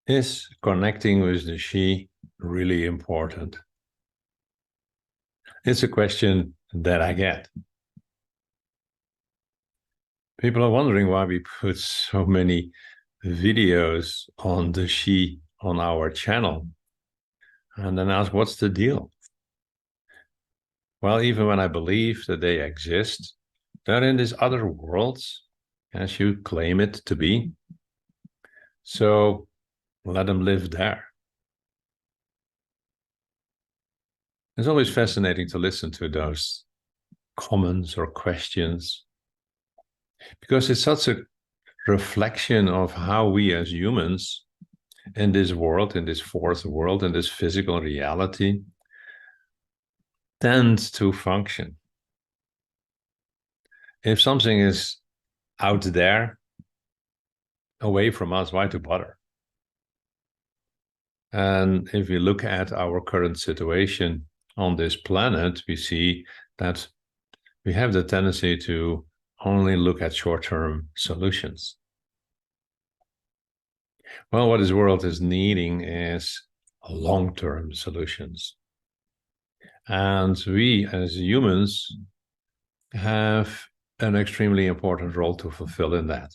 Is connecting with the she really important? It's a question that I get. People are wondering why we put so many videos on the she on our channel and then ask, what's the deal? Well, even when I believe that they exist, they're in these other worlds, as you claim it to be. So let them live there. It's always fascinating to listen to those comments or questions because it's such a reflection of how we as humans in this world, in this fourth world, in this physical reality, tend to function. If something is out there, away from us, why to bother? And if we look at our current situation on this planet, we see that we have the tendency to only look at short-term solutions. Well, what this world is needing is long-term solutions. And we as humans have an extremely important role to fulfill in that.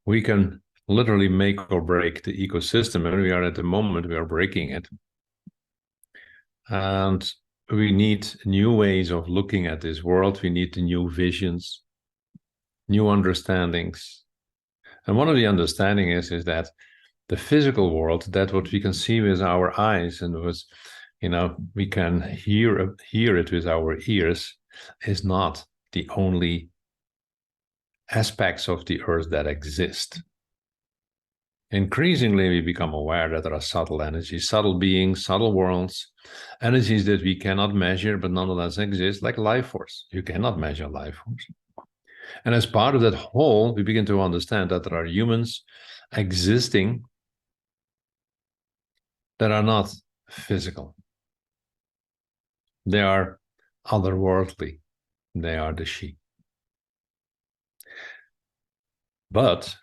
We can literally make or break the ecosystem, and we are at the moment, we are breaking it. And we need new ways of looking at this world. We need new visions, new understandings. And one of the understanding is that the physical world, that what we can see with our eyes and was, we can hear it with our ears, is not the only aspects of the earth that exist. Increasingly, we become aware that there are subtle energies, subtle beings, subtle worlds, energies that we cannot measure, but nonetheless exist, like life force. You cannot measure life force. And as part of that whole, we begin to understand that there are humans existing that are not physical. They are otherworldly. They are the she. But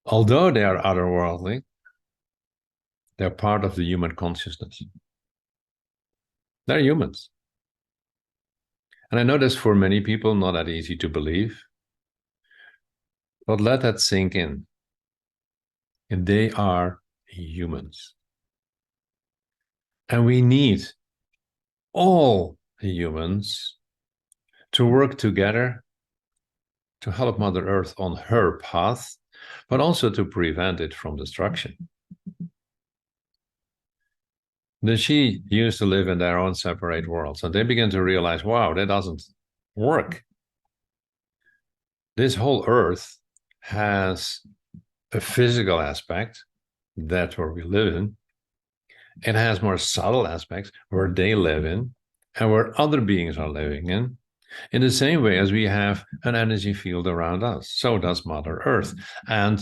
although they are otherworldly, they're part of the human consciousness. They're humans. And I know that's for many people not that easy to believe, but let that sink in. And they are humans. And we need all humans to work together to help Mother Earth on her path, but also to prevent it from destruction. The she used to live in their own separate worlds, and they begin to realize, wow, that doesn't work. This whole Earth has a physical aspect, that's where we live in. It has more subtle aspects where they live in and where other beings are living in the same way as we have an energy field around us. So does Mother Earth. And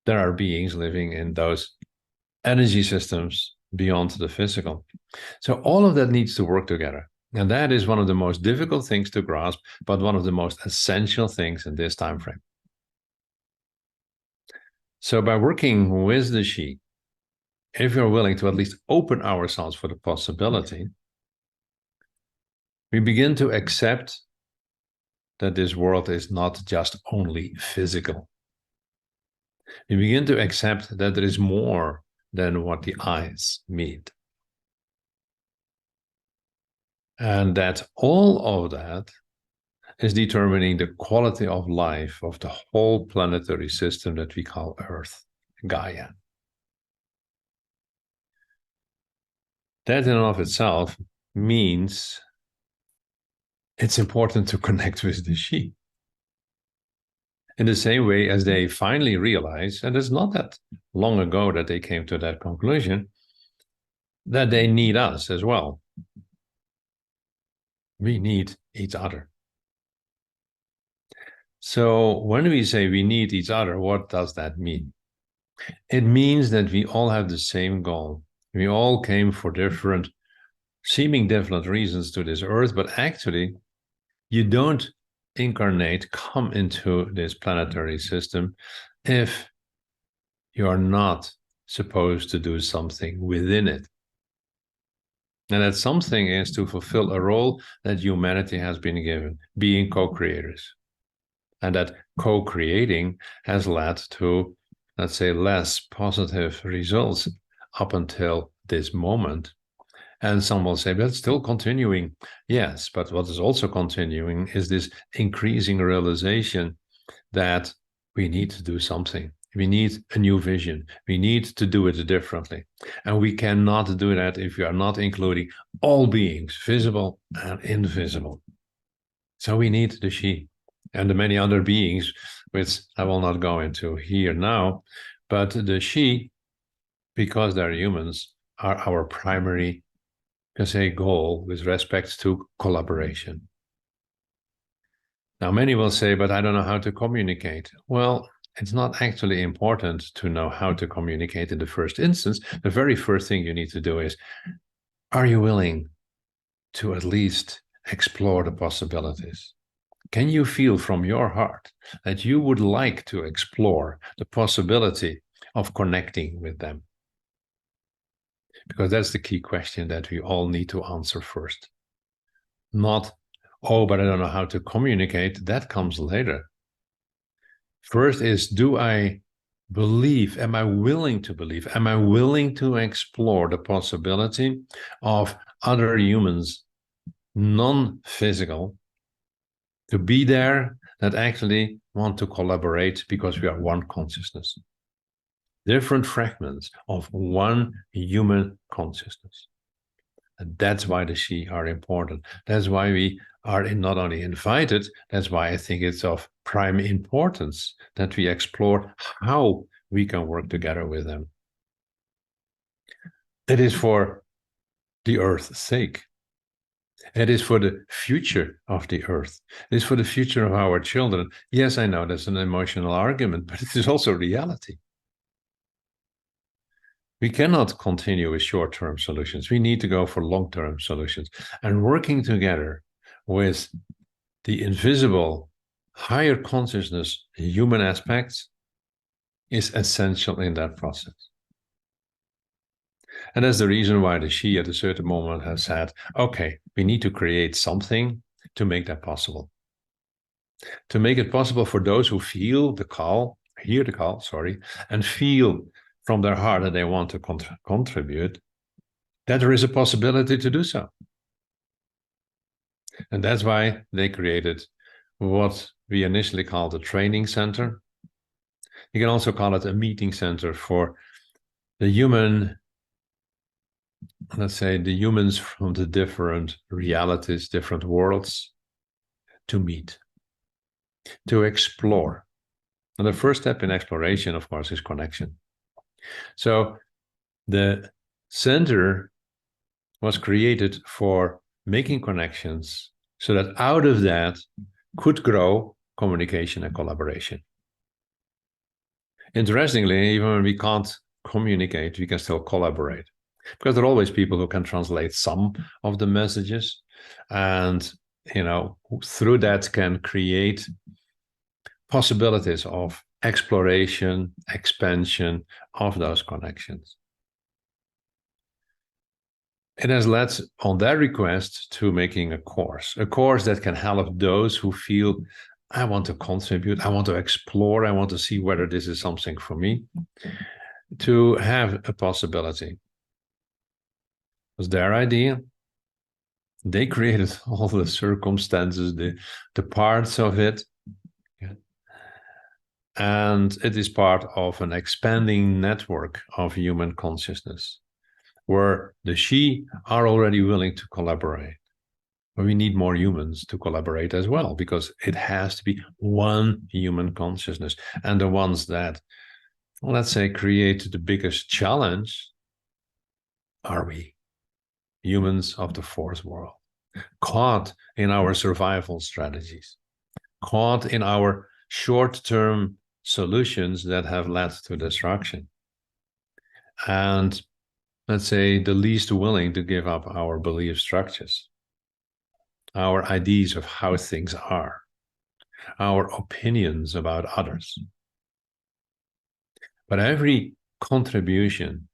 there are beings living in those energy systems beyond the physical. So all of that needs to work together. And that is one of the most difficult things to grasp, but one of the most essential things in this time frame. So by working with the she, if we're willing to at least open ourselves for the possibility, we begin to accept that this world is not just only physical. We begin to accept that there is more than what the eyes meet. And that all of that is determining the quality of life of the whole planetary system that we call Earth, Gaia. That in and of itself means it's important to connect with the she. In the same way as they finally realize, and it's not that long ago that they came to that conclusion, that they need us as well. We need each other. So when we say we need each other, what does that mean? It means that we all have the same goal. We all came for seeming different reasons to this earth, but actually you don't come into this planetary system if you are not supposed to do something within it. And that something is to fulfill a role that humanity has been given, being co-creators. And that co-creating has led to, let's say, less positive results up until this moment. And some will say, but it's still continuing. Yes, but what is also continuing is this increasing realization that we need to do something. We need a new vision. We need to do it differently. And we cannot do that if we are not including all beings, visible and invisible. So we need the she and the many other beings, which I will not go into here now. But the she, because they're humans, are our primary, can say, goal with respect to collaboration. Now, many will say, but I don't know how to communicate. Well, it's not actually important to know how to communicate in the first instance. The very first thing you need to do is, are you willing to at least explore the possibilities? Can you feel from your heart that you would like to explore the possibility of connecting with them? Because that's the key question that we all need to answer first. Not, oh, but I don't know how to communicate. That comes later. First is, do I believe? Am I willing to believe? Am I willing to explore the possibility of other humans, non-physical, to be there, that actually want to collaborate because we are one consciousness? Different fragments of one human consciousness. And that's why the she are important. That's why we are not only invited, that's why I think it's of prime importance that we explore how we can work together with them. It is for the Earth's sake. It is for the future of the Earth. It is for the future of our children. Yes, I know that's an emotional argument, but it is also reality. We cannot continue with short-term solutions. We need to go for long-term solutions. And working together with the invisible, higher consciousness, human aspects is essential in that process. And that's the reason why the she at a certain moment has said, okay, we need to create something to make that possible. To make it possible for those who feel the call, hear the call, and feel from their heart that they want to contribute, that there is a possibility to do so. And that's why they created what we initially called a training center. You can also call it a meeting center for the human, let's say, the humans from the different realities, different worlds, to meet, to explore. And the first step in exploration, of course, is connection. So the center was created for making connections so that out of that could grow communication and collaboration. Interestingly, even when we can't communicate, we can still collaborate, because there are always people who can translate some of the messages, and through that can create possibilities of exploration, expansion of those connections. It has led, on their request, to making a course that can help those who feel, I want to contribute, I want to explore, I want to see whether this is something for me, to have a possibility. It was their idea. They created all the circumstances, the parts of it. Yeah. And it is part of an expanding network of human consciousness, where the she are already willing to collaborate. But we need more humans to collaborate as well, because it has to be one human consciousness. And the ones that, let's say, create the biggest challenge are we, humans of the fourth world, caught in our survival strategies, caught in our short-term solutions that have led to destruction. And let's say the least willing to give up our belief structures, our ideas of how things are, our opinions about others. But every contribution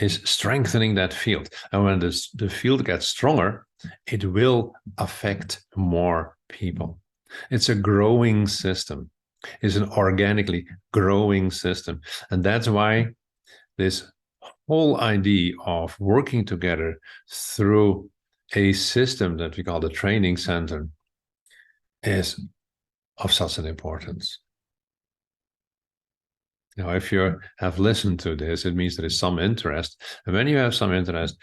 is strengthening that field. And when the field gets stronger, it will affect more people. It's a growing system. It's an organically growing system. And that's why this whole idea of working together through a system that we call the training center is of such an importance. Now, if you have listened to this, it means there is some interest. And when you have some interest,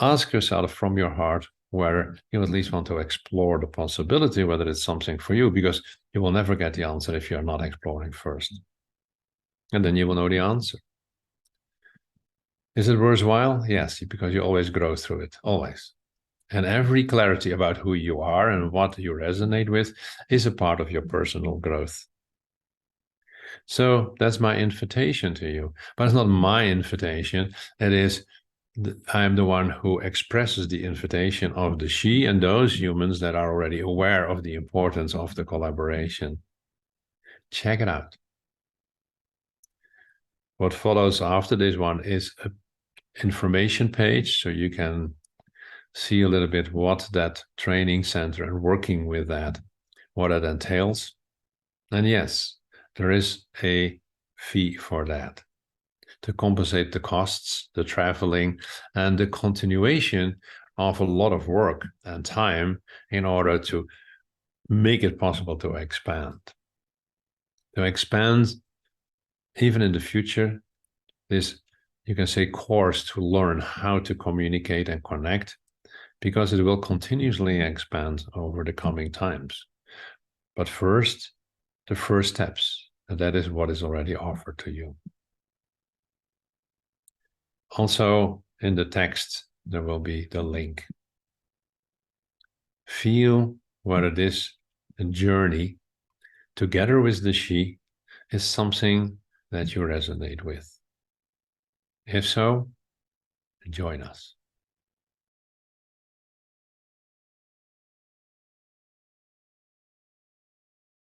ask yourself from your heart whether you at least want to explore the possibility, whether it's something for you, because you will never get the answer if you're not exploring first. And then you will know the answer. Is it worthwhile? Yes, because you always grow through it, always. And every clarity about who you are and what you resonate with is a part of your personal growth. So that's my invitation to you. But it's not my invitation. It is, I'm the one who expresses the invitation of the she and those humans that are already aware of the importance of the collaboration. Check it out. What follows after this one is an information page, so you can see a little bit what that training center and working with that, what it entails. And yes, there is a fee for that to compensate the costs, the traveling, and the continuation of a lot of work and time in order to make it possible to expand. To expand, even in the future, this, you can say, course to learn how to communicate and connect, because it will continuously expand over the coming times. But first, the first steps, and that is what is already offered to you. Also, in the text, there will be the link. Feel whether this journey, together with the she, is something that you resonate with. If so, join us.